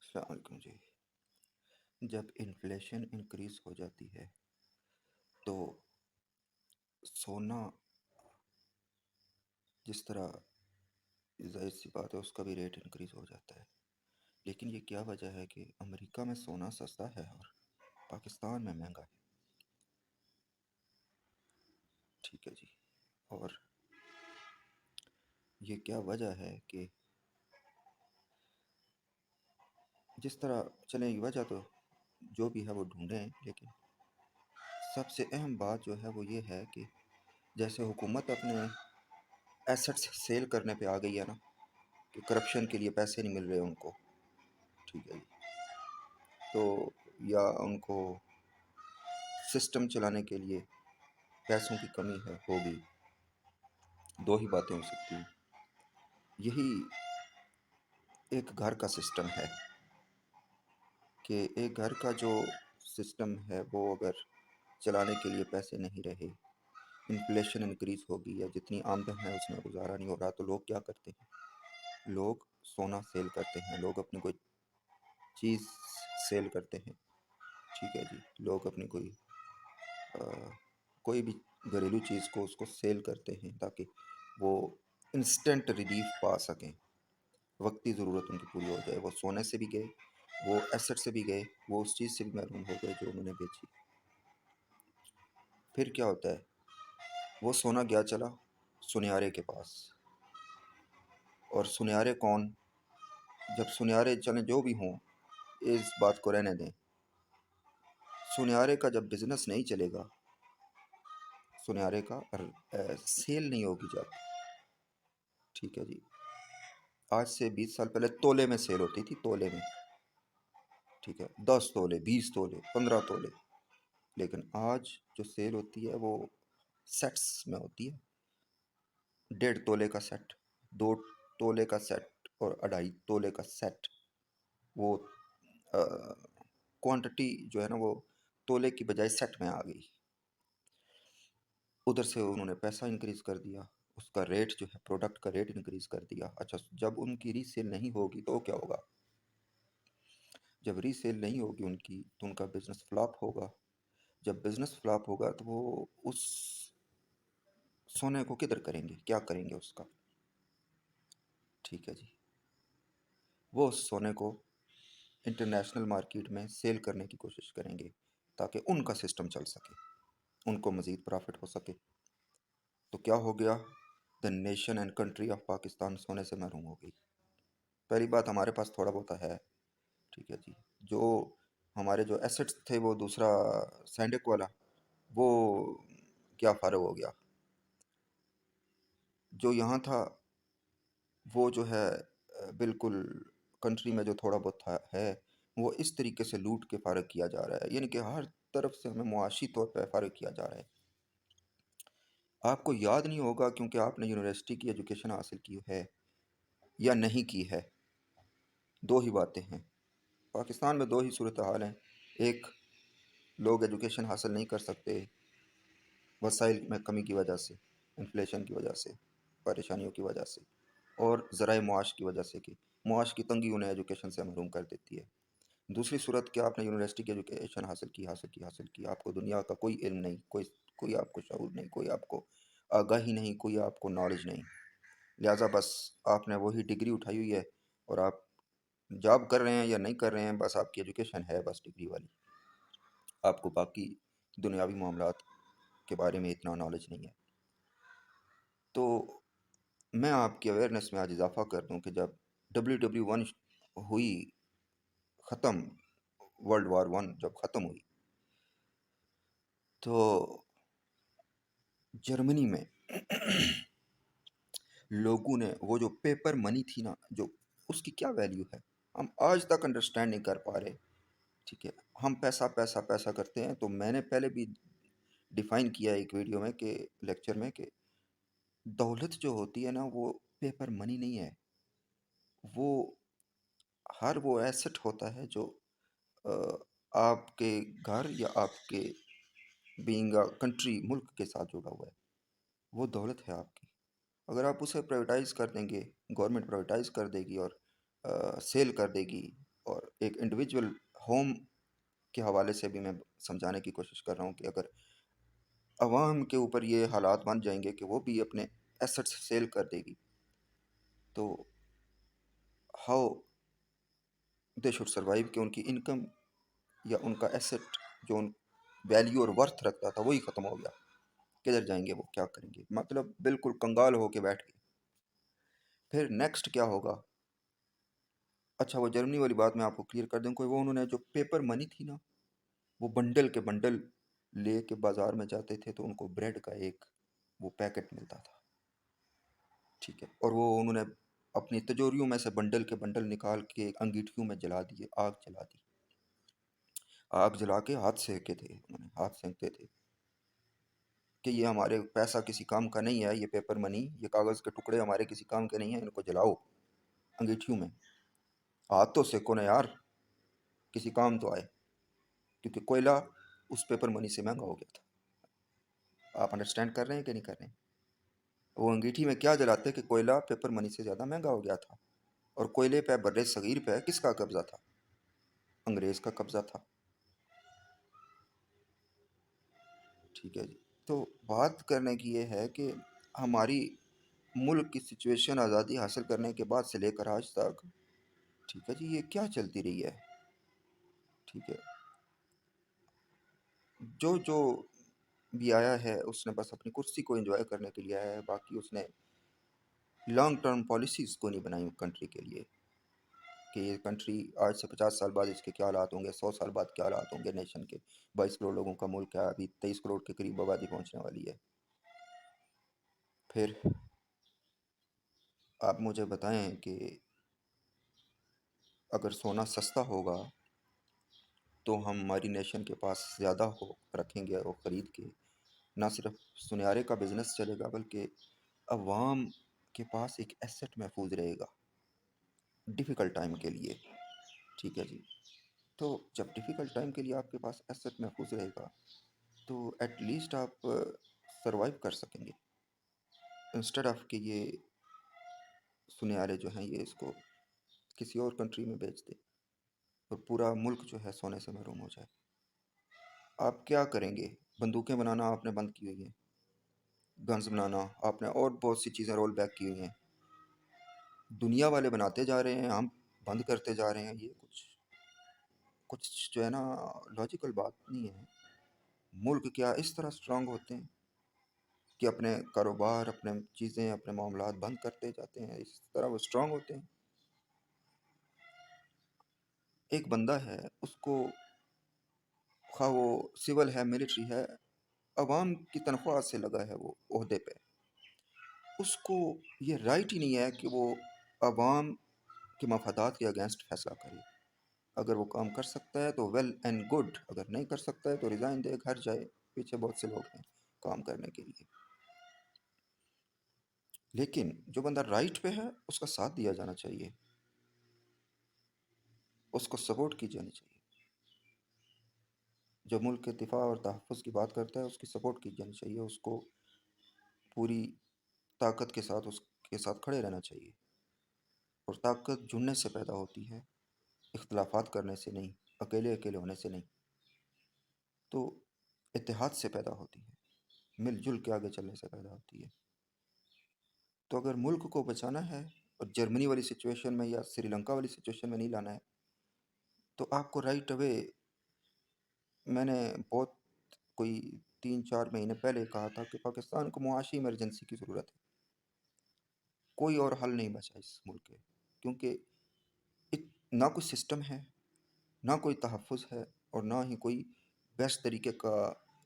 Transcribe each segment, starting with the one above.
السلام علیکم جی۔ جب انفلیشن انکریز ہو جاتی ہے تو سونا جس طرح ظاہر سی بات ہے اس کا بھی ریٹ انکریز ہو جاتا ہے، لیکن یہ کیا وجہ ہے کہ امریکہ میں سونا سستا ہے اور پاکستان میں مہنگا ہے؟ ٹھیک ہے جی۔ اور یہ کیا وجہ ہے کہ جس طرح چلیں یہ وجہ تو جو بھی ہے وہ ڈھونڈیں، لیکن سب سے اہم بات جو ہے وہ یہ ہے کہ جیسے حکومت اپنے ایسٹس سیل کرنے پہ آ گئی ہے نا، کہ کرپشن کے لیے پیسے نہیں مل رہے ان کو، ٹھیک ہے جی، تو یا ان کو سسٹم چلانے کے لیے پیسوں کی کمی ہے ہوگی، دو ہی باتیں ہو سکتی ہیں۔ یہی ایک گھر کا سسٹم ہے کہ ایک گھر کا جو سسٹم ہے وہ اگر چلانے کے لیے پیسے نہیں رہے، انفلیشن انکریز ہوگی یا جتنی آمدن ہے اس میں گزارا نہیں ہو رہا، تو لوگ کیا کرتے ہیں؟ لوگ سونا سیل کرتے ہیں، لوگ اپنی کوئی چیز سیل کرتے ہیں، ٹھیک ہے جی، لوگ اپنی کوئی بھی گھریلو چیز کو اس کو سیل کرتے ہیں تاکہ وہ انسٹنٹ ریلیف پا سکیں، وقتی ضرورت ان کی پوری ہو جائے۔ وہ سونے سے بھی گئے، وہ ایسٹ سے بھی گئے، وہ اس چیز سے بھی محروم ہو گئے جو انہوں نے بیچی۔ پھر کیا ہوتا ہے؟ وہ سونا گیا چلا سنیارے کے پاس، اور سنیارے کون؟ جب سنیارے چلیں جو بھی ہوں، اس بات کو رہنے دیں، سنیارے کا جب بزنس نہیں چلے گا، سنیارے کا سیل نہیں ہوگی جب، ٹھیک ہے جی، آج سے 20 سال پہلے تولے میں سیل ہوتی تھی، تولے میں، ٹھیک ہے، 10 تولے، 20 تولے، 15 تولے، لیکن آج جو سیل ہوتی ہے وہ سیٹس میں ہوتی ہے، 1.5 تولے کا سیٹ، 2 تولے کا سیٹ اور 2.5 تولے کا سیٹ، وہ کوانٹٹی جو ہے نا وہ تولے کی بجائے سیٹ میں آ گئی۔ ادھر سے انہوں نے پیسہ انکریز کر دیا، اس کا ریٹ جو ہے پروڈکٹ کا ریٹ انکریز کر دیا۔ اچھا، جب ان کی ری سیل نہیں ہوگی تو کیا ہوگا؟ جب ری سیل نہیں ہوگی ان کی تو ان کا بزنس فلاپ ہوگا۔ جب بزنس فلاپ ہوگا تو وہ اس سونے کو کدھر کریں گے، کیا کریں گے اس کا؟ ٹھیک ہے جی، وہ اس سونے کو انٹرنیشنل مارکیٹ میں سیل کرنے کی کوشش کریں گے تاکہ ان کا سسٹم چل سکے، ان کو مزید پرافٹ ہو سکے۔ تو کیا ہو گیا؟ The nation and country of Pakistan سونے سے محروم ہو گئی۔ پہلی بات، ہمارے پاس تھوڑا بہت ہے، ٹھیک ہے جی، جو ہمارے جو ایسٹس تھے، وہ دوسرا سینڈک والا وہ کیا فارغ ہو گیا، جو یہاں تھا وہ جو ہے بالکل کنٹری میں جو تھوڑا بہت ہے وہ اس طریقے سے لوٹ کے فارغ کیا جا رہا ہے، یعنی کہ ہر طرف سے ہمیں معاشی طور پہ فارغ کیا جا رہا ہے۔ آپ کو یاد نہیں ہوگا کیونکہ آپ نے یونیورسٹی کی ایجوکیشن حاصل کی ہے یا نہیں کی ہے، دو ہی باتیں ہیں پاکستان میں، دو ہی صورتحال ہیں، ایک لوگ ایجوکیشن حاصل نہیں کر سکتے وسائل میں کمی کی وجہ سے، انفلیشن کی وجہ سے، پریشانیوں کی وجہ سے، اور ذرائع معاش کی وجہ سے کہ معاش کی تنگی انہیں ایجوکیشن سے محروم کر دیتی ہے۔ دوسری صورت کہ آپ نے یونیورسٹی کی ایجوکیشن حاصل کی، آپ کو دنیا کا کوئی علم نہیں، کوئی آپ کو شعور نہیں، کوئی آپ کو آگاہی نہیں، کوئی آپ کو نالج نہیں، لہٰذا بس آپ نے وہی ڈگری اٹھائی ہوئی ہے اور آپ جاب کر رہے ہیں یا نہیں کر رہے ہیں، بس آپ کی ایجوکیشن ہے بس ڈگری والی، آپ کو باقی دنیاوی معاملات کے بارے میں اتنا نالج نہیں ہے۔ تو میں آپ کی اویئرنیس میں آج اضافہ کر دوں کہ جب WW1 ہوئی ختم، ورلڈ وار 1 جب ختم ہوئی تو جرمنی میں لوگوں نے وہ جو پیپر منی تھی نا، جو اس کی کیا ویلیو ہے ہم آج تک انڈرسٹینڈ نہیں کر پا رہے، ٹھیک ہے، ہم پیسہ پیسہ پیسہ کرتے ہیں۔ تو میں نے پہلے بھی ڈیفائن کیا ایک ویڈیو میں کہ لیکچر میں کہ دولت جو ہوتی ہے نا وہ پیپر منی نہیں ہے، وہ ہر وہ ایسٹ ہوتا ہے جو آپ کے گھر یا آپ کے بینگ کنٹری ملک کے ساتھ جڑا ہوا ہے، وہ دولت ہے آپ کی۔ اگر آپ اسے پرائیویٹائز کر دیں گے، گورنمنٹ پرائیویٹائز کر دے گی اور سیل کر دے گی اور ایک انڈیویجول ہوم کے حوالے سے بھی میں سمجھانے کی کوشش کر رہا ہوں کہ اگر عوام کے اوپر یہ حالات بن جائیں گے کہ وہ بھی اپنے ایسٹس سیل کر دے گی، تو ہاؤ دے شوڈ سروائیو، کہ ان کی انکم یا ان کا ایسٹ جو ان ویلیو اور ورتھ رکھتا تھا وہی ختم ہو گیا، کدھر جائیں گے وہ، کیا کریں گے؟ مطلب بالکل کنگال ہو کے بیٹھ گئے۔ پھر نیکسٹ کیا ہوگا؟ اچھا، وہ جرمنی والی بات میں آپ کو کلیئر کر دوں کہ وہ انہوں نے جو پیپر منی تھی نا، وہ بنڈل کے بنڈل لے کے بازار میں جاتے تھے تو ان کو بریڈ کا ایک وہ پیکٹ ملتا تھا، ٹھیک ہے، اور وہ انہوں نے اپنی تجوریوں میں سے بنڈل کے بنڈل نکال کے انگیٹھیوں میں جلا دیے، آگ جلا دی، آگ جلا کے ہاتھ سینکے تھے، انہوں نے ہاتھ سینکتے تھے کہ یہ ہمارے پیسہ کسی کام کا نہیں ہے، یہ پیپر منی، یہ کاغذ کے ٹکڑے ہمارے کسی کام کے نہیں ہیں، ان کو جلاؤ انگیٹھیوں میں، ہاتھ تو سینکو نا یار، کسی کام تو آئے، کیونکہ کوئلہ اس پیپر منی سے مہنگا ہو گیا تھا۔ آپ انڈرسٹینڈ کر رہے ہیں کہ نہیں کر رہے ہیں؟ وہ انگیٹھی میں کیا جلاتے کہ کوئلہ پیپر منی سے زیادہ مہنگا ہو گیا تھا، اور کوئلے پہ بر صغیر پہ کس کا قبضہ تھا؟ انگریز کا قبضہ تھا، ٹھیک ہے جی۔ تو بات کرنے کی یہ ہے کہ ہماری ملک کی سچویشن آزادی حاصل کرنے کے بعد سے لے کر آج تک، ٹھیک ہے جی، یہ کیا چلتی رہی ہے، ٹھیک ہے، جو بھی آیا ہے اس نے بس اپنی کرسی کو انجوائے کرنے کے لیے آیا ہے، باقی اس نے لانگ ٹرم پالیسیز کو نہیں بنائی کنٹری کے لیے کہ یہ کنٹری آج سے 50 سال بعد اس کے کیا حالات ہوں گے، 100 سال بعد کیا حالات ہوں گے نیشن کے۔ 22 کروڑ لوگوں کا ملک ہے، ابھی 23 کروڑ کے قریب آبادی پہنچنے والی ہے۔ پھر آپ مجھے بتائیں کہ اگر سونا سستا ہوگا تو ہماری نیشن کے پاس زیادہ رکھیں گے اور خرید کے، نہ صرف سنیارے کا بزنس چلے گا بلکہ عوام کے پاس ایک ایسٹ محفوظ رہے گا ڈیفیکلٹ ٹائم کے لیے، ٹھیک ہے جی۔ تو جب ڈیفیکلٹ ٹائم کے لیے آپ کے پاس ایسٹ محفوظ رہے گا تو ایٹ لیسٹ آپ سروائیو کر سکیں گے، انسٹیڈ آف کہ یہ سنیارے جو ہیں یہ اس کو کسی اور کنٹری میں بیچ دے اور پورا ملک جو ہے سونے سے محروم ہو جائے۔ آپ کیا کریں گے؟ بندوقیں بنانا آپ نے بند کی ہوئی ہیں، گنز بنانا آپ نے، اور بہت سی چیزیں رول بیک کی ہوئی ہیں، دنیا والے بناتے جا رہے ہیں، ہم بند کرتے جا رہے ہیں۔ یہ کچھ جو ہے نا لاجیکل بات نہیں ہے۔ ملک کیا اس طرح سٹرانگ ہوتے ہیں کہ اپنے کاروبار، اپنے چیزیں، اپنے معاملات بند کرتے جاتے ہیں، اس طرح وہ سٹرانگ ہوتے ہیں۔ ایک بندہ ہے، اس کو خواہ وہ سول ہے، ملٹری ہے، عوام کی تنخواہ سے لگا ہے وہ عہدے پہ، اس کو یہ رائٹ ہی نہیں ہے کہ وہ عوام کے مفادات کے اگینسٹ فیصلہ کرے۔ اگر وہ کام کر سکتا ہے تو ویل اینڈ گڈ، اگر نہیں کر سکتا ہے تو ریزائن دے، گھر جائے، پیچھے بہت سے لوگ ہیں کام کرنے کے لیے۔ لیکن جو بندہ رائٹ پہ ہے اس کا ساتھ دیا جانا چاہیے، اس کو سپورٹ کی جانی چاہیے۔ جو ملک کے دفاع اور تحفظ کی بات کرتا ہے اس کی سپورٹ کی جانی چاہیے، اس کو پوری طاقت کے ساتھ اس کے ساتھ کھڑے رہنا چاہیے۔ اور طاقت جڑنے سے پیدا ہوتی ہے، اختلافات کرنے سے نہیں، اکیلے اکیلے ہونے سے نہیں، تو اتحاد سے پیدا ہوتی ہے، مل جل کے آگے چلنے سے پیدا ہوتی ہے۔ تو اگر ملک کو بچانا ہے اور جرمنی والی سچویشن میں یا سری لنکا والی سچویشن میں نہیں لانا ہے تو آپ کو رائٹ اوے، میں نے بہت کوئی 3-4 مہینے پہلے کہا تھا کہ پاکستان کو معاشی ایمرجنسی کی ضرورت ہے، کوئی اور حل نہیں بچا اس ملک کے، کیونکہ نہ کوئی سسٹم ہے، نہ کوئی تحفظ ہے، اور نہ ہی کوئی بیسٹ طریقے کا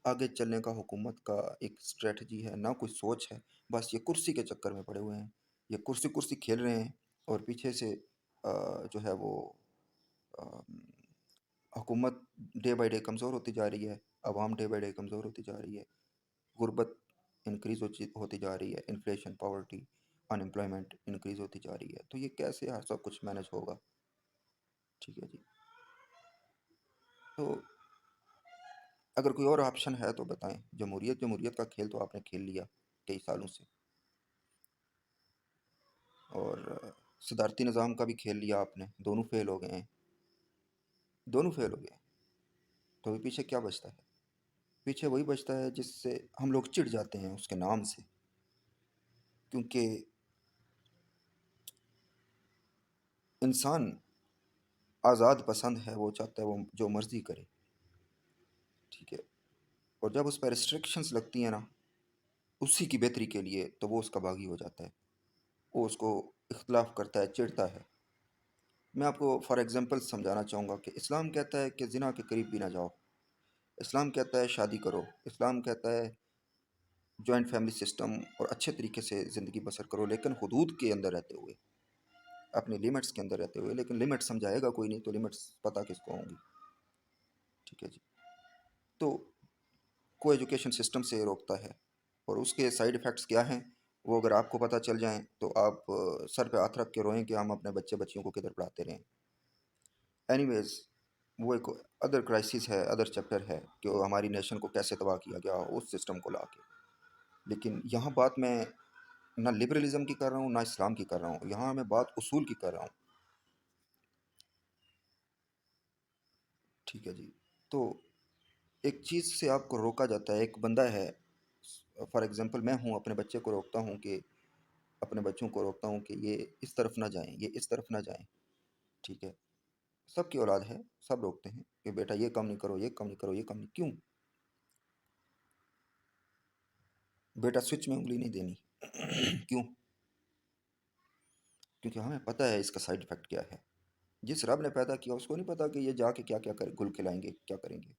آگے چلنے کا حکومت کا ایک اسٹریٹجی ہے، نہ کوئی سوچ ہے۔ بس یہ کرسی کے چکر میں پڑے ہوئے ہیں، یہ کرسی کرسی کھیل رہے ہیں، اور پیچھے سے جو ہے وہ حکومت ڈے بائی ڈے کمزور ہوتی جا رہی ہے، عوام ڈے بائی ڈے کمزور ہوتی جا رہی ہے، غربت انکریز ہوتی جا رہی ہے، انفلیشن، پاورٹی، ان امپلائمنٹ انکریز ہوتی جا رہی ہے۔ تو یہ کیسے سب کچھ مینج ہوگا؟ ٹھیک ہے جی۔ تو اگر کوئی اور آپشن ہے تو بتائیں۔ جمہوریت کا کھیل تو آپ نے کھیل لیا کئی سالوں سے، اور صدارتی نظام کا بھی کھیل لیا آپ نے، دونوں فیل ہو گئے ہیں۔ دونوں فیل ہو گئے، تو ابھی پیچھے کیا بچتا ہے؟ پیچھے وہی بچتا ہے جس سے ہم لوگ چڑ جاتے ہیں اس کے نام سے، کیونکہ انسان آزاد پسند ہے، وہ چاہتا ہے وہ جو مرضی کرے، ٹھیک ہے، اور جب اس پہ ریسٹرکشنز لگتی ہیں نا اسی کی بہتری کے لیے، تو وہ اس کا باغی ہو جاتا ہے، وہ اس کو اختلاف کرتا ہے، چڑھتا ہے۔ میں آپ کو فار ایگزامپل سمجھانا چاہوں گا کہ اسلام کہتا ہے کہ زنا کے قریب بھی نہ جاؤ، اسلام کہتا ہے شادی کرو، اسلام کہتا ہے جوائنٹ فیملی سسٹم اور اچھے طریقے سے زندگی بسر کرو، لیکن حدود کے اندر رہتے ہوئے، اپنے لمٹس کے اندر رہتے ہوئے، لیکن لمٹ سمجھائے گا کوئی نہیں تو لمٹس پتہ کس کو ہوں گی، ٹھیک ہے جی۔ تو کو ایجوکیشن سسٹم سے روکتا ہے، اور اس کے سائیڈ ایفیکٹس کیا ہیں وہ اگر آپ کو پتہ چل جائیں تو آپ سر پہ ہاتھ رکھ کے روئیں کہ ہم اپنے بچے بچیوں کو کدھر پڑھاتے رہیں۔ اینی ویز، وہ ایک ادر کرائسس ہے، ادر چیپٹر ہے کہ وہ ہماری نیشن کو کیسے تباہ کیا گیا اس سسٹم کو لا کے، لیکن یہاں بات میں نہ لبرلزم کی کر رہا ہوں نہ اسلام کی کر رہا ہوں، یہاں میں بات اصول کی کر رہا ہوں، ٹھیک ہے جی۔ تو ایک چیز سے آپ کو روکا جاتا ہے، ایک بندہ ہے، فار ایگزامپل میں ہوں، اپنے بچے کو روکتا ہوں کہ اپنے بچوں کو روکتا ہوں کہ یہ اس طرف نہ جائیں، یہ اس طرف نہ جائیں، ٹھیک ہے، سب کی اولاد ہے، سب روکتے ہیں کہ بیٹا یہ کام نہیں کرو، یہ کام نہیں کرو، یہ کام نہیں، کیوں؟ بیٹا سوئچ میں انگلی نہیں دینی کیوں؟ کیونکہ ہمیں پتہ ہے اس کا سائیڈ افیکٹ کیا ہے، جس رب نے پیدا کیا اس کو نہیں پتا کہ یہ جا کے کیا کیا گل کھلائیں گے، کیا کریں گے،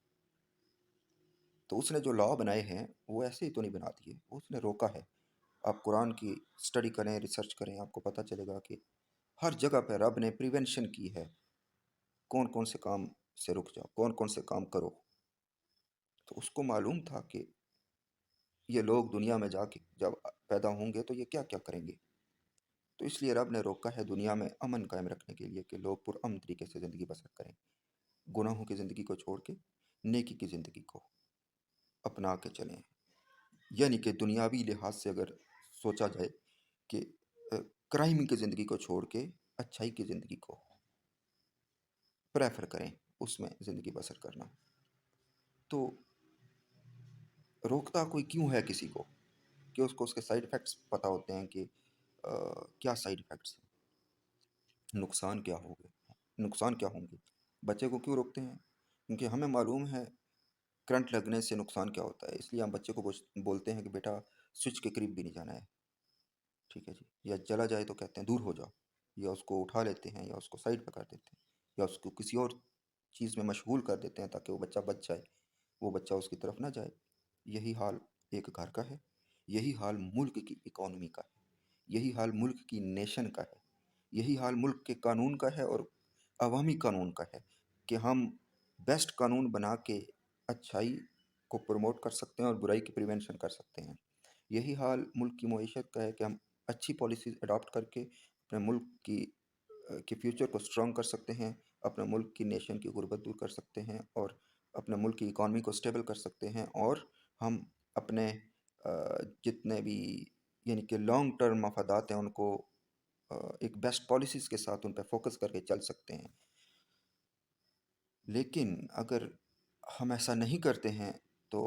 تو اس نے جو لا بنائے ہیں وہ ایسے ہی تو نہیں بنا دیے، وہ اس نے روکا ہے۔ آپ قرآن کی سٹڈی کریں، ریسرچ کریں، آپ کو پتہ چلے گا کہ ہر جگہ پہ رب نے پریونشن کی ہے، کون کون سے کام سے رک جاؤ، کون کون سے کام کرو، تو اس کو معلوم تھا کہ یہ لوگ دنیا میں جا کے جب پیدا ہوں گے تو یہ کیا کیا کریں گے، تو اس لیے رب نے روکا ہے دنیا میں امن قائم رکھنے کے لیے کہ لوگ پرامن طریقے سے زندگی بسر کریں، گناہوں کی زندگی کو چھوڑ کے نیکی کی زندگی کو اپنا کے چلیں، یعنی کہ دنیاوی لحاظ سے اگر سوچا جائے کہ کرائم کی زندگی کو چھوڑ کے اچھائی کی زندگی کو پریفر کریں، اس میں زندگی بسر کرنا، تو روکتا کوئی کیوں ہے کسی کو کہ اس کو اس کے سائیڈ ایفیکٹس پتہ ہوتے ہیں کہ کیا سائیڈ ایفیکٹس ہیں، نقصان کیا ہوگے، نقصان کیا ہوں گے، بچے کو کیوں روکتے ہیں؟ کیونکہ ہمیں معلوم ہے کرنٹ لگنے سے نقصان کیا ہوتا ہے، اس لیے ہم بچے کو بولتے ہیں کہ بیٹا سوئچ کے قریب بھی نہیں جانا ہے، ٹھیک ہے جی، یا چلا جائے تو کہتے ہیں دور ہو جاؤ، یا اس کو اٹھا لیتے ہیں یا اس کو سائڈ پہ کر دیتے ہیں یا اس کو کسی اور چیز میں مشغول کر دیتے ہیں تاکہ وہ بچہ بچ جائے، وہ بچہ اس کی طرف نہ جائے۔ یہی حال ایک گھر کا ہے، یہی حال ملک کی اکانومی کا ہے، یہی حال ملک کی نیشن کا ہے، یہی حال ملک کے قانون کا ہے اور عوامی قانون کا ہے کہ ہم بیسٹ قانون بنا کے اچھائی کو پروموٹ کر سکتے ہیں اور برائی کی پریونشن کر سکتے ہیں۔ یہی حال ملک کی معیشت کا ہے کہ ہم اچھی پالیسیز اڈاپٹ کر کے اپنے ملک کی فیوچر کو سٹرونگ کر سکتے ہیں، اپنے ملک کی نیشن کی غربت دور کر سکتے ہیں اور اپنے ملک کی اکانومی کو سٹیبل کر سکتے ہیں، اور ہم اپنے جتنے بھی یعنی کہ لانگ ٹرم مفادات ہیں ان کو ایک بیسٹ پالیسیز کے ساتھ ان پہ فوکس کر کے چل سکتے ہیں۔ لیکن اگر ہم ایسا نہیں کرتے ہیں تو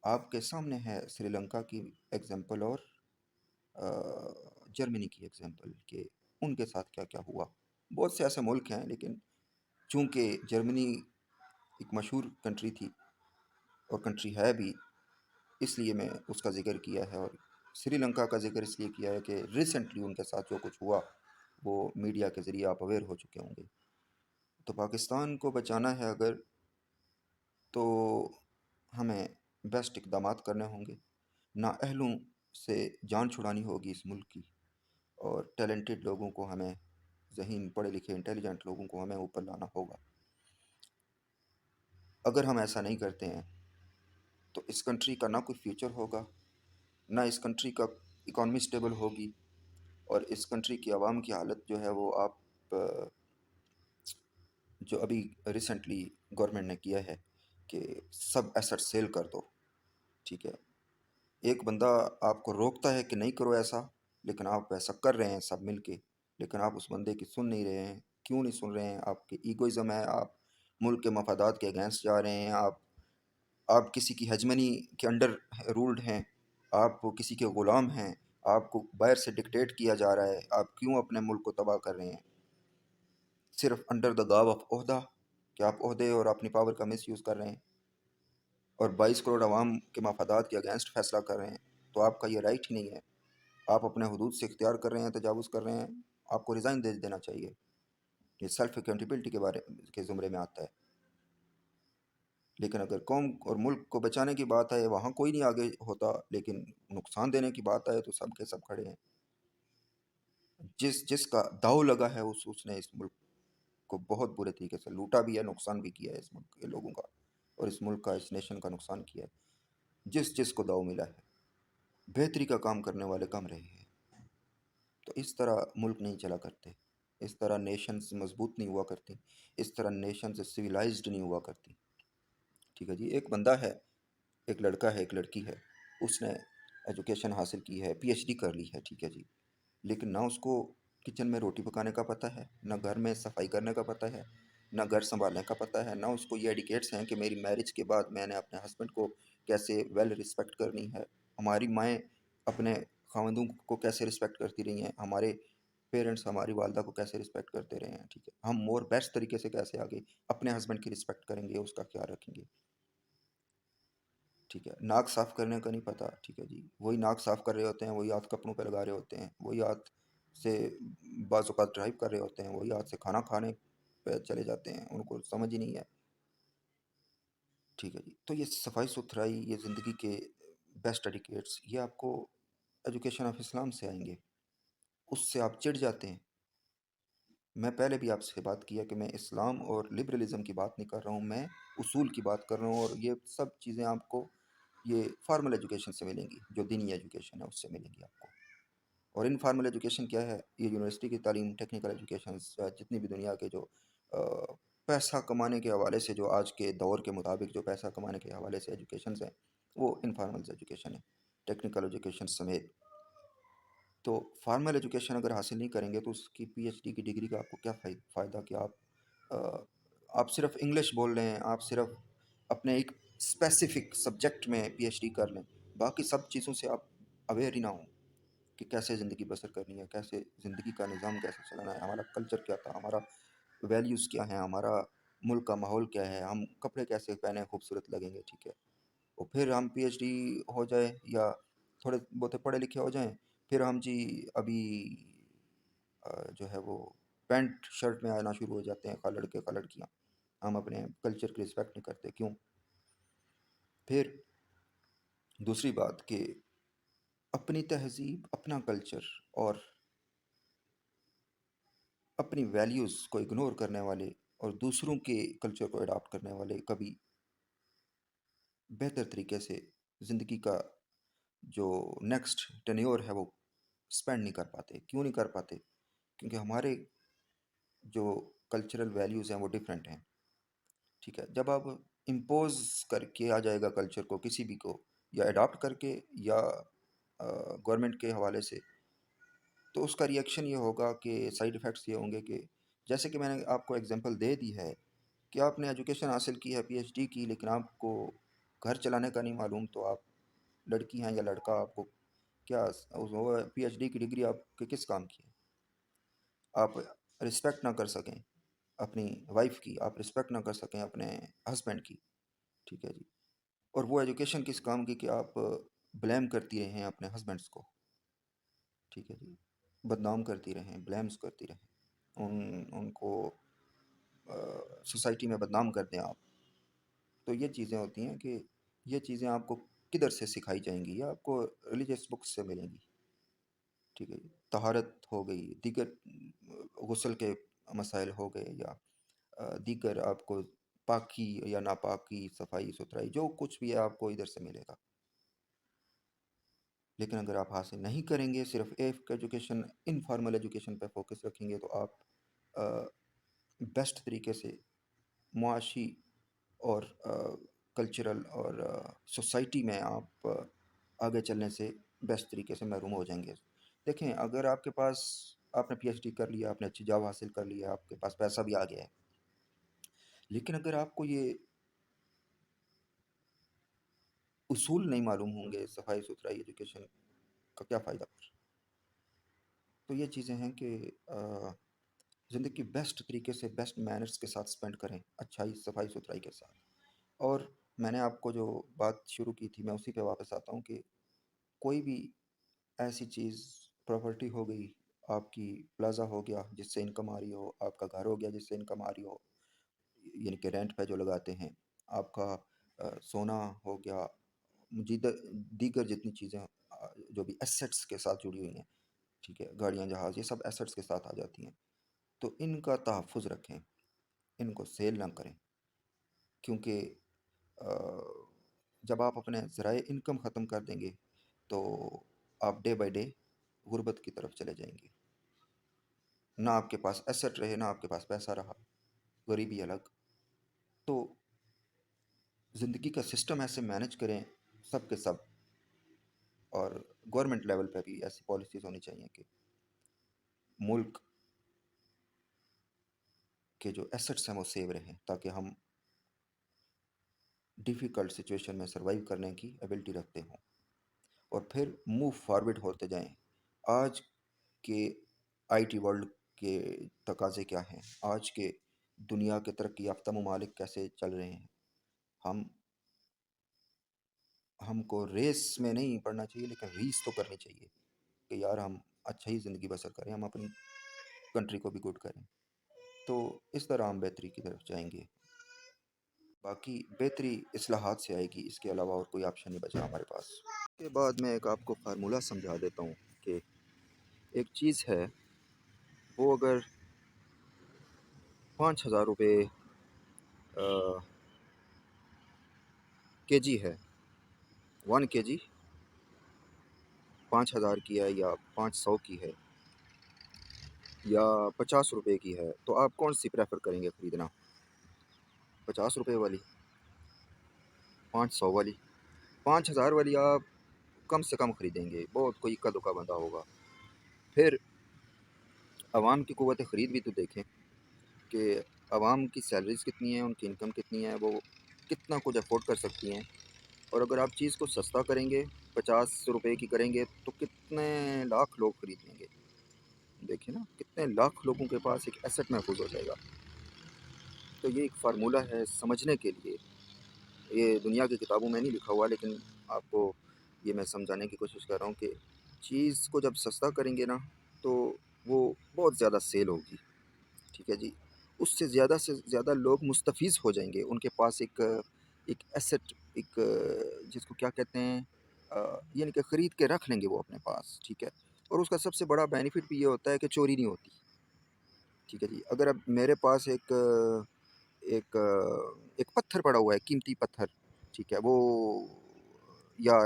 آپ کے سامنے ہے سری لنکا کی ایگزامپل اور جرمنی کی ایگزامپل کہ ان کے ساتھ کیا کیا ہوا۔ بہت سے ایسے ملک ہیں، لیکن چونکہ جرمنی ایک مشہور کنٹری تھی اور کنٹری ہے بھی، اس لیے میں اس کا ذکر کیا ہے، اور سری لنکا کا ذکر اس لیے کیا ہے کہ ریسنٹلی ان کے ساتھ جو کچھ ہوا وہ میڈیا کے ذریعے آپ اویئر ہو چکے ہوں گے۔ تو پاکستان کو بچانا ہے اگر، تو ہمیں بیسٹ اقدامات کرنے ہوں گے، نااہلوں سے جان چھڑانی ہوگی اس ملک کی، اور ٹیلنٹڈ لوگوں کو ہمیں، ذہین پڑھے لکھے انٹیلیجنٹ لوگوں کو ہمیں اوپر لانا ہوگا۔ اگر ہم ایسا نہیں کرتے ہیں تو اس کنٹری کا نہ کوئی فیوچر ہوگا، نہ اس کنٹری کا اکانومی سٹیبل ہوگی، اور اس کنٹری کی عوام کی حالت جو ہے وہ آپ جو ابھی ریسنٹلی گورنمنٹ نے کیا ہے کہ سب ایسٹ سیل کر دو، ٹھیک ہے، ایک بندہ آپ کو روکتا ہے کہ نہیں کرو ایسا، لیکن آپ ایسا کر رہے ہیں سب مل کے، لیکن آپ اس بندے کی سن نہیں رہے ہیں، کیوں نہیں سن رہے ہیں؟ آپ کے ایگوئزم ہے، آپ ملک کے مفادات کے اگینسٹ جا رہے ہیں، آپ کسی کی ہیجمنی کے انڈر رولڈ ہیں، آپ کسی کے غلام ہیں، آپ کو باہر سے ڈکٹیٹ کیا جا رہا ہے، آپ کیوں اپنے ملک کو تباہ کر رہے ہیں صرف انڈر دا گاو آف عہدہ کہ آپ عہدے اور اپنی پاور کا مس یوز کر رہے ہیں اور 22 کروڑ عوام کے مفادات کے اگینسٹ فیصلہ کر رہے ہیں؟ تو آپ کا یہ رائٹ ہی نہیں ہے، آپ اپنے حدود سے اختیار کر رہے ہیں، تجاوز کر رہے ہیں، آپ کو ریزائن دے دینا چاہیے۔ یہ سیلف اکاؤنٹیبلٹی کے بارے کے زمرے میں آتا ہے۔ لیکن اگر قوم اور ملک کو بچانے کی بات ہے وہاں کوئی نہیں آگے ہوتا، لیکن نقصان دینے کی بات آئے تو سب کے سب کھڑے ہیں۔ جس کا داؤ لگا ہے اس نے اس ملک کو بہت برے طریقے سے لوٹا بھی ہے، نقصان بھی کیا ہے اس ملک کے لوگوں کا اور اس ملک کا، اس نیشن کا نقصان کیا ہے۔ جس کو داؤ ملا ہے، بہتری کا کام کرنے والے کم رہے ہیں۔ تو اس طرح ملک نہیں چلا کرتے، اس طرح نیشنز مضبوط نہیں ہوا کرتی، اس طرح نیشنز سویلائزڈ نہیں ہوا کرتی۔ ٹھیک ہے جی، ایک بندہ ہے، ایک لڑکا ہے، ایک لڑکی ہے، اس نے ایجوکیشن حاصل کی ہے، پی ایچ ڈی کر لی ہے، ٹھیک ہے جی، لیکن نہ اس کو کچن میں روٹی پکانے کا پتہ ہے، نہ گھر میں صفائی کرنے کا پتہ ہے، نہ گھر سنبھالنے کا پتہ ہے، نہ اس کو یہ ایڈیکیٹس ہیں کہ میری میرج کے بعد میں نے اپنے ہسبینڈ کو کیسے ویل رسپیکٹ کرنی ہے، ہماری مائیں اپنے خاوندوں کو کیسے رسپیکٹ کرتی رہی ہیں، ہمارے پیرنٹس ہماری والدہ کو کیسے رسپیکٹ کرتے رہے ہیں، ٹھیک ہے، ہم مور بیسٹ طریقے سے کیسے آگے اپنے ہسبینڈ کی رسپیکٹ کریں گے، اس کا خیال رکھیں گے۔ ٹھیک ہے، ناک صاف کرنے کا نہیں پتہ، ٹھیک ہے جی، وہی ناک صاف کر رہے ہوتے ہیں، وہی ہاتھ کپڑوں پہ لگا رہے ہوتے ہیں، وہی ہاتھ سے بعض اوقات ڈرائیو کر رہے ہوتے ہیں، وہی ہاتھ سے کھانا کھانے پہ چلے جاتے ہیں، ان کو سمجھ ہی نہیں ہے۔ ٹھیک ہے جی، تو یہ صفائی ستھرائی، یہ زندگی کے بیسٹ ایڈیکیٹس، یہ آپ کو ایجوکیشن آف اسلام سے آئیں گے۔ اس سے آپ چڑ جاتے ہیں۔ میں پہلے بھی آپ سے بات کیا کہ میں اسلام اور لبرلزم کی بات نہیں کر رہا ہوں، میں اصول کی بات کر رہا ہوں، اور یہ سب چیزیں آپ کو یہ فارمل ایجوکیشن سے ملیں گی، جو دینی ایجوکیشن ہے اس سے ملیں گی آپ کو۔ اور انفارمل ایجوکیشن کیا ہے؟ یہ یونیورسٹی کی تعلیم، ٹیکنیکل ایجوکیشنز، جتنی بھی دنیا کے جو پیسہ کمانے کے حوالے سے، جو آج کے دور کے مطابق جو پیسہ کمانے کے حوالے سے ایجوکیشنز ہیں، وہ انفارمل ایجوکیشن ہے، ٹیکنیکل ایجوکیشن سمیت۔ تو فارمل ایجوکیشن اگر حاصل نہیں کریں گے تو اس کی پی ایچ ڈی کی ڈگری کا آپ کو کیا فائدہ کہ آپ صرف انگلش بول رہے ہیں، آپ صرف اپنے ایک اسپیسیفک سبجیکٹ میں پی ایچ ڈی کر لیں، باقی سب چیزوں سے آپ اویئر ہی نہ ہوں کہ کیسے زندگی بسر کرنی ہے، کیسے زندگی کا نظام کیسے چلانا ہے، ہمارا کلچر کیا تھا، ہمارا ویلیوز کیا ہیں، ہمارا ملک کا ماحول کیا ہے، ہم کپڑے کیسے پہنے خوبصورت لگیں گے، ٹھیک ہے، اور پھر ہم پی ایچ ڈی ہو جائے یا تھوڑے بہت پڑھے لکھے ہو جائیں، پھر ہم جی ابھی جو ہے وہ پینٹ شرٹ میں آنا شروع ہو جاتے ہیں، خواہ لڑکے خواہ لڑکیاں، ہم اپنے کلچر کی رسپیکٹ نہیں کرتے، کیوں؟ پھر دوسری بات کہ اپنی تہذیب، اپنا کلچر اور اپنی ویلیوز کو اگنور کرنے والے اور دوسروں کے کلچر کو اڈاپٹ کرنے والے کبھی بہتر طریقے سے زندگی کا جو نیکسٹ ٹینیور ہے وہ اسپینڈ نہیں کر پاتے۔ کیوں نہیں کر پاتے؟ کیونکہ ہمارے جو کلچرل ویلیوز ہیں وہ ڈیفرنٹ ہیں، ٹھیک ہے۔ جب آپ امپوز کر کے آ جائے گا کلچر کو کسی بھی کو، یا اڈاپٹ کر کے یا گورنمنٹ کے حوالے سے، تو اس کا ریئیکشن یہ ہوگا کہ سائیڈ ایفیکٹس یہ ہوں گے کہ جیسے کہ میں نے آپ کو ایگزامپل دے دی ہے کہ آپ نے ایجوکیشن حاصل کی ہے، پی ایچ ڈی کی، لیکن آپ کو گھر چلانے کا نہیں معلوم، تو آپ لڑکی ہیں یا لڑکا، آپ کو کیا وہ پی ایچ ڈی کی ڈگری آپ کے کس کام کی ہے؟ آپ رسپیکٹ نہ کر سکیں اپنی وائف کی، آپ رسپیکٹ نہ کر سکیں اپنے ہسبینڈ کی، ٹھیک ہے جی، اور وہ ایجوکیشن کس کام کی کہ آپ بلیم کرتی رہیں اپنے ہسبینڈس کو، ٹھیک ہے جی، بدنام کرتی رہیں، بلیمز کرتی رہیں، ان کو سوسائٹی میں بدنام کر دیں آپ۔ تو یہ چیزیں ہوتی ہیں کہ یہ چیزیں آپ کو کدھر سے سکھائی جائیں گی؟ یہ آپ کو ریلیجیس بکس سے ملیں گی، ٹھیک ہے جی، طہارت ہو گئی، دیگر غسل کے مسائل ہو گئے، یا دیگر آپ کو پاکی یا ناپاکی، صفائی ستھرائی، جو کچھ بھی ہے آپ کو ادھر سے ملے گا۔ لیکن اگر آپ حاصل نہیں کریں گے، صرف ایک ایجوکیشن، انفارمل ایجوکیشن پہ فوکس رکھیں گے، تو آپ بیسٹ طریقے سے معاشی اور کلچرل اور سوسائٹی میں آپ آگے چلنے سے بیسٹ طریقے سے محروم ہو جائیں گے۔ دیکھیں، اگر آپ کے پاس، آپ نے پی ایچ ڈی کر لیا، آپ نے اچھی جاب حاصل کر لیا، آپ کے پاس پیسہ بھی آ گیا ہے، لیکن اگر آپ کو یہ اصول نہیں معلوم ہوں گے صفائی ستھرائی ایجوکیشن کا کیا فائدہ پھر؟ تو یہ چیزیں ہیں کہ زندگی بیسٹ طریقے سے بیسٹ مینرز کے ساتھ سپینڈ کریں، اچھائی صفائی ستھرائی کے ساتھ. اور میں نے آپ کو جو بات شروع کی تھی میں اسی پہ واپس آتا ہوں کہ کوئی بھی ایسی چیز، پراپرٹی ہو گئی، آپ کی پلازا ہو گیا جس سے انکم آ رہی ہو، آپ کا گھر ہو گیا جس سے انکم آ رہی ہو، یعنی کہ رینٹ پہ جو لگاتے ہیں، آپ کا سونا ہو گیا، دیگر جتنی چیزیں جو بھی ایسٹس کے ساتھ جڑی ہوئی ہیں، ٹھیک ہے، گاڑیاں جہاز یہ سب ایسٹس کے ساتھ آ جاتی ہیں. تو ان کا تحفظ رکھیں، ان کو سیل نہ کریں، کیونکہ جب آپ اپنے ذرائع انکم ختم کر دیں گے تو آپ ڈے بائی ڈے غربت کی طرف چلے جائیں گے. نہ آپ کے پاس ایسٹ رہے، نہ آپ کے پاس پیسہ رہا، غریبی الگ. تو زندگی کا سسٹم ایسے مینج کریں سب کے سب، اور گورنمنٹ لیول پہ بھی ایسی پالیسیز ہونی چاہیے کہ ملک کے جو ایسٹس ہیں وہ سیو رہیں، تاکہ ہم ڈیفیکلٹ سچویشن میں سروائیو کرنے کی ایبلٹی رکھتے ہوں اور پھر موو فارورڈ ہوتے جائیں. آج کے آئی ٹی ورلڈ کے تقاضے کیا ہیں، آج کے دنیا کے ترقی یافتہ ممالک کیسے چل رہے ہیں. ہم ہم کو ریس میں نہیں پڑنا چاہیے، لیکن ریس تو کرنی چاہیے کہ یار ہم اچھا ہی زندگی بسر کریں، ہم اپنی کنٹری کو بھی گڈ کریں. تو اس طرح ہم بہتری کی طرف جائیں گے. باقی بہتری اصلاحات سے آئے گی، اس کے علاوہ اور کوئی آپشن نہیں بچا ہمارے پاس. اس کے بعد میں ایک آپ کو فارمولہ سمجھا دیتا ہوں کہ ایک چیز ہے، وہ اگر 5,000 روپے کے جی ہے، 1 kg 5,000 کی ہے، یا 500 کی ہے، یا 50 روپے کی ہے، تو آپ کون سی پریفر کریں گے خریدنا؟ 50 روپے والی، 500 والی؟ 5,000 والی آپ کم سے کم خریدیں گے، بہت کوئی اکا دکا بندہ ہوگا. پھر عوام کی قوت خرید بھی تو دیکھیں کہ عوام کی سیلریز کتنی ہیں، ان کی انکم کتنی ہے، وہ کتنا کچھ افورڈ کر سکتی ہیں. اور اگر آپ چیز کو سستا کریں گے، 50 روپے کی کریں گے، تو کتنے لاکھ لوگ خرید لیں گے. دیکھیں نا کتنے لاکھ لوگوں کے پاس ایک ایسٹ محفوظ ہو جائے گا. تو یہ ایک فارمولہ ہے سمجھنے کے لیے، یہ دنیا کی کتابوں میں نہیں لکھا ہوا، لیکن آپ کو یہ میں سمجھانے کی کوشش کر رہا ہوں کہ چیز کو جب سستا کریں گے نا تو وہ بہت زیادہ سیل ہوگی. ٹھیک ہے جی، اس سے زیادہ لوگ مستفیض ہو جائیں گے، ان کے پاس ایک ایسٹ، ایک جس کو کیا کہتے ہیں، یعنی کہ خرید کے رکھ لیں گے وہ اپنے پاس. ٹھیک ہے، اور اس کا سب سے بڑا بینیفٹ بھی یہ ہوتا ہے کہ چوری نہیں ہوتی. ٹھیک ہے جی، اگر اب میرے پاس ایک ایک پتھر پڑا ہوا ہے، قیمتی پتھر، ٹھیک ہے، وہ یا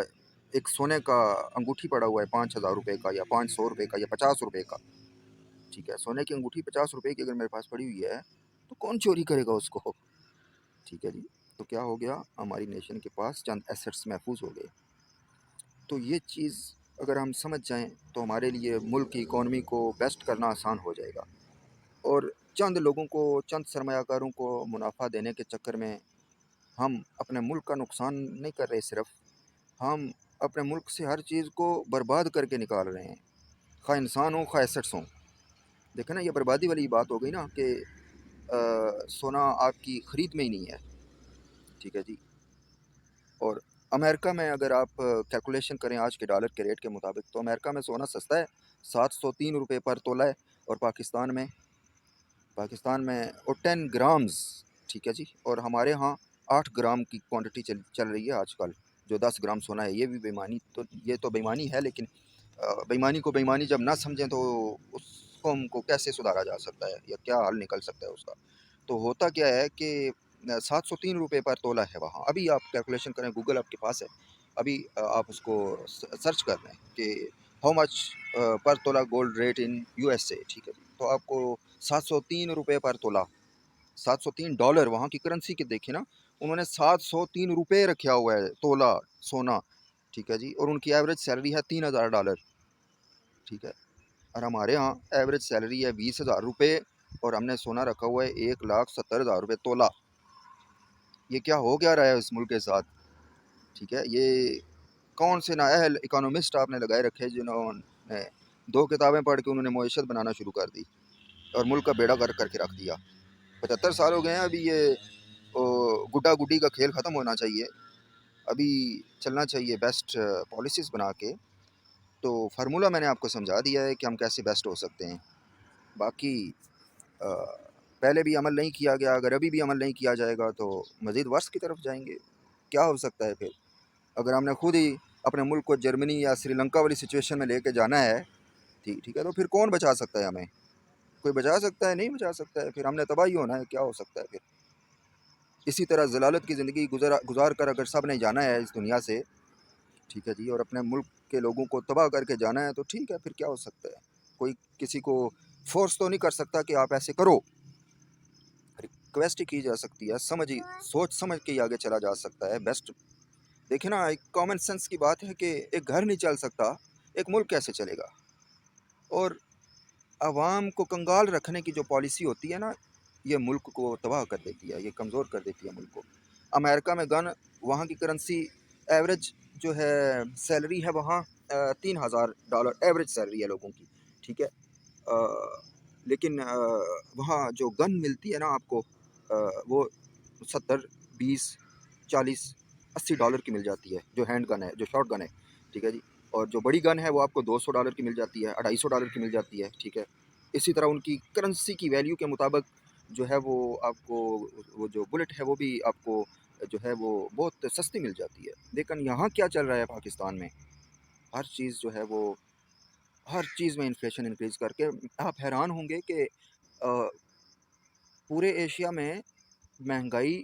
ایک سونے کا انگوٹھی پڑا ہوا ہے 5,000 روپے کا، یا 500 روپے کا، یا 50 روپے کا. ٹھیک ہے، سونے کی انگوٹھی 50 روپے کی اگر میرے پاس پڑی ہوئی ہے تو کون چوری کرے گا اس کو؟ ٹھیک ہے جی، تو کیا ہو گیا، ہماری نیشن کے پاس چند ایسٹس محفوظ ہو گئے. تو یہ چیز اگر ہم سمجھ جائیں تو ہمارے لیے ملک کی اکانومی کو بیسٹ کرنا آسان ہو جائے گا. اور چند لوگوں کو، چند سرمایہ کاروں کو منافع دینے کے چکر میں ہم اپنے ملک کا نقصان نہیں کر رہے، صرف ہم اپنے ملک سے ہر چیز کو برباد کر کے نکال رہے ہیں، خواہ انسان ہوں خواہ ایسٹس ہوں. دیکھیں نا، یہ بربادی والی بات ہو گئی نا کہ سونا آپ کی خرید میں ہی نہیں ہے. ٹھیک ہے جی، اور امریکہ میں اگر آپ کیلکولیشن کریں آج کے ڈالر کے ریٹ کے مطابق، تو امریکہ میں سونا سستا ہے، 703 روپے پر تولہ ہے. اور پاکستان میں اور 10 گرامز. ٹھیک ہے جی، اور ہمارے ہاں 8 گرام کی کوانٹٹی چل رہی ہے آج کل، جو 10 گرام سونا ہے. یہ بھی بےمانی، تو یہ تو بےمانی ہے، لیکن بےمانی کو بےمانی جب نہ سمجھیں تو اس قوم کو کیسے سدھارا جا سکتا ہے، یا کیا حل نکل سکتا ہے اس کا؟ تو ہوتا کیا ہے کہ 703 روپے پر تولہ ہے وہاں. ابھی آپ کیلکولیشن کریں، گوگل آپ کے پاس ہے، ابھی آپ اس کو سرچ کر لیں کہ how much per tola gold rate in USA. ٹھیک ہے جی، تو آپ کو 703 روپے پر تولہ، $703 وہاں کی کرنسی کے دیکھیں نا، انہوں نے 703 روپے رکھا ہوا ہے تولہ سونا. ٹھیک ہے جی، اور ان کی ایوریج سیلری ہے $3,000. ٹھیک ہے، اور ہمارے ہاں ایوریج سیلری ہے 20,000 روپے، اور ہم نے سونا رکھا ہوا ہے 1,70,000 روپے تولہ. یہ کیا ہو کیا رہا ہے اس ملک کے ساتھ؟ ٹھیک ہے، یہ کون سے نااہل اکانومسٹ آپ نے لگائے رکھے جنہوں نے 2 کتابیں پڑھ کے انہوں نے معیشت بنانا شروع کر دی اور ملک کا بیڑا غرق کر کے رکھ دیا۔ 75 سال ہو گئے ہیں، ابھی یہ گڈا گڈی کا کھیل ختم ہونا چاہیے، ابھی چلنا چاہیے بیسٹ پالیسیز بنا کے۔ تو فارمولہ میں نے آپ کو سمجھا دیا ہے کہ ہم کیسے بیسٹ ہو سکتے ہیں۔ باقی پہلے بھی عمل نہیں کیا گیا، اگر ابھی بھی عمل نہیں کیا جائے گا تو مزید ورس کی طرف جائیں گے۔ کیا ہو سکتا ہے پھر؟ اگر ہم نے خود ہی اپنے ملک کو جرمنی یا سری لنکا والی سچویشن میں لے کے جانا ہے، ٹھیک ہے، تو پھر کون بچا سکتا ہے ہمیں؟ کوئی بچا سکتا ہے؟ نہیں بچا سکتا ہے، پھر ہم نے تباہی ہونا ہے۔ کیا ہو سکتا ہے پھر؟ اسی طرح ضلالت کی زندگی گزار کر اگر سب نے جانا ہے اس دنیا سے، ٹھیک ہے جی، اور اپنے ملک کے لوگوں کو تباہ کر کے جانا ہے، تو ٹھیک ہے، پھر کیا ہو سکتا ہے؟ کوئی کسی کو فورس تو نہیں کر سکتا کہ آپ ایسے کرو، ریکویسٹ کی جا سکتی ہے، سوچ سمجھ کے ہی آگے چلا جا سکتا ہے بیسٹ۔ دیکھیں نا، ایک کامن سینس کی بات ہے کہ ایک گھر نہیں چل سکتا، ایک ملک کیسے چلے گا؟ اور عوام کو کنگال رکھنے کی جو پالیسی ہوتی ہے نا، یہ ملک کو تباہ کر دیتی ہے، یہ کمزور کر دیتی ہے ملک کو۔ امریکہ میں گن، وہاں کی کرنسی ایوریج جو ہے سیلری ہے وہاں $3000 ایوریج سیلری ہے لوگوں کی، ٹھیک ہے، لیکن وہاں جو گن ملتی ہے نا آپ کو، وہ 70 20 40 $80 کی مل جاتی ہے، جو ہینڈ گن ہے، جو شارٹ گن ہے، ٹھیک ہے جی۔ اور جو بڑی گن ہے وہ آپ کو $200 کی مل جاتی ہے، $250 کی مل جاتی ہے، ٹھیک ہے۔ اسی طرح ان کی کرنسی کی ویلیو کے مطابق جو ہے وہ آپ کو، وہ جو بلٹ ہے وہ بھی آپ کو جو ہے وہ بہت سستی مل جاتی ہے۔ لیکن یہاں کیا چل رہا ہے پاکستان میں؟ ہر چیز جو ہے وہ، ہر چیز میں انفلیشن انکریز کر کے آپ حیران ہوں گے کہ پورے ایشیا میں مہنگائی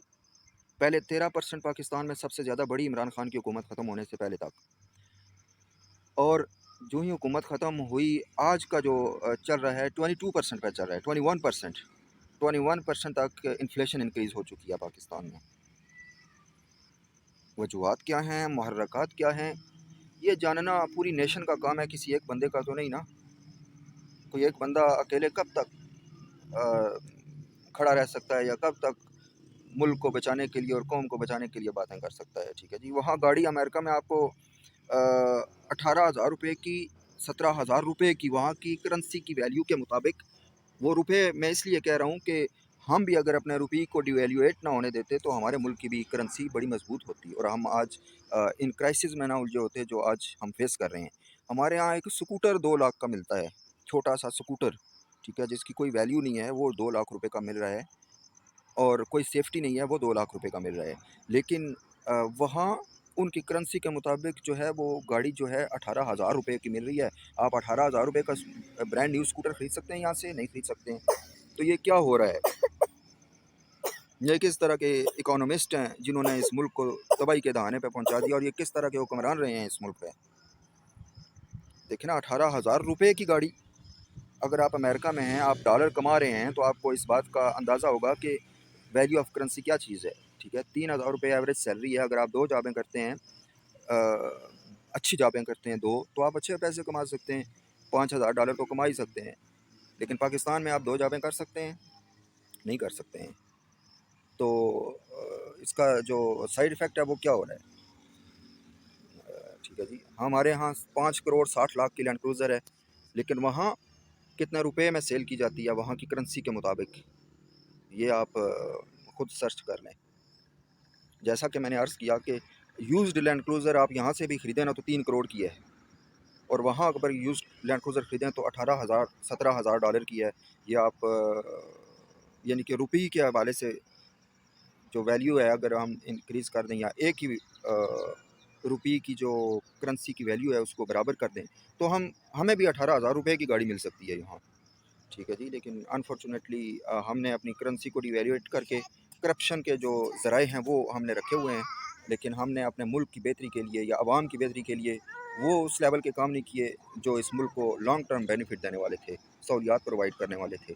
پہلے 13% پاکستان میں سب سے زیادہ بڑی عمران خان کی حکومت ختم ہونے سے پہلے تک، اور جو ہی حکومت ختم ہوئی آج کا جو چل رہا ہے 22% پہ چل رہا ہے، 21% تک انفلیشن انکریز ہو چکی ہے پاکستان میں۔ وجوہات کیا ہیں، محرکات کیا ہیں، یہ جاننا پوری نیشن کا کام ہے، کسی ایک بندے کا تو نہیں نا۔ کوئی ایک بندہ اکیلے کب تک کھڑا رہ سکتا ہے، یا کب تک ملک کو بچانے کے لیے اور قوم کو بچانے کے لیے باتیں کر سکتا ہے؟ ٹھیک ہے جی، وہاں گاڑی امریکہ میں آپ کو 18,000 روپے کی، 17,000 روپے کی، وہاں کی کرنسی کی ویلیو کے مطابق، وہ روپے میں اس لیے کہہ رہا ہوں کہ ہم بھی اگر اپنے روپی کو ڈی ویلیویٹ نہ ہونے دیتے تو ہمارے ملک کی بھی کرنسی بڑی مضبوط ہوتی، اور ہم آج ان کرائسس میں نہ الجھے ہوتے جو آج ہم فیس کر رہے ہیں۔ ہمارے ہاں ایک سکوٹر 2 لاکھ کا ملتا ہے، چھوٹا سا سکوٹر، ٹھیک ہے، جس کی کوئی ویلیو نہیں ہے، وہ 2 لاکھ روپے کا مل رہا ہے، اور کوئی سیفٹی نہیں ہے، وہ 2 لاکھ روپے کا مل رہا ہے۔ لیکن وہاں ان کی کرنسی کے مطابق جو ہے وہ گاڑی جو ہے 18,000 روپے کی مل رہی ہے۔ آپ 18,000 روپے کا برانڈ نیو اسکوٹر خرید سکتے ہیں؟ یہاں سے نہیں خرید سکتے ہیں۔ تو یہ کیا ہو رہا ہے؟ یہ کس طرح کے اکانومسٹ ہیں جنہوں نے اس ملک کو تباہی کے دہانے پہ پہنچا دیا، اور یہ کس طرح کے حکمران رہے ہیں اس ملک پہ؟ دیکھیں نا، 18,000 روپے کی گاڑی، اگر آپ امریکہ میں ہیں، آپ ڈالر کما رہے ہیں، تو آپ کو اس بات کا اندازہ ہوگا کہ ویلیو آف کرنسی کیا چیز ہے، ٹھیک ہے۔ 3,000 روپے ایوریج سیلری ہے، اگر آپ 2 جابیں کرتے ہیں، اچھی جابیں کرتے ہیں 2، تو آپ اچھے پیسے کما سکتے ہیں، $5,000 تو کما ہی سکتے ہیں۔ لیکن پاکستان میں آپ 2 جابیں کر سکتے ہیں؟ نہیں کر سکتے ہیں۔ تو اس کا جو سائیڈ افیکٹ ہے وہ کیا ہو رہا ہے؟ ٹھیک ہے جی، ہمارے ہاں 5 کروڑ 60 لاکھ کی لینڈ کروزر ہے، لیکن وہاں کتنے روپے میں سیل کی جاتی ہے وہاں کی کرنسی کے مطابق؟ یہ آپ خود سرچ کر لیں۔ جیسا کہ میں نے عرض کیا کہ یوزڈ لینڈ کروزر آپ یہاں سے بھی خریدیں نا تو 3 کروڑ کی ہے، اور وہاں اگر یوزڈ لینڈ کروزر خریدیں تو 18,000 $17,000 کی ہے۔ یہ آپ یعنی کہ روپی کے حوالے سے جو ویلیو ہے، اگر ہم انکریز کر دیں یا ایک ہی روپی کی جو کرنسی کی ویلیو ہے اس کو برابر کر دیں، تو ہمیں بھی 18,000 روپے کی گاڑی مل سکتی ہے یہاں، ٹھیک ہے جی۔ لیکن انفارچونیٹلی ہم نے اپنی کرنسی کو ڈی ویلیویٹ کر کے کرپشن کے جو ذرائع ہیں وہ ہم نے رکھے ہوئے ہیں، لیکن ہم نے اپنے ملک کی بہتری کے لیے یا عوام کی بہتری کے لیے وہ اس لیول کے کام نہیں کیے جو اس ملک کو لانگ ٹرم بینیفٹ دینے والے تھے، سہولیات پرووائڈ کرنے والے تھے۔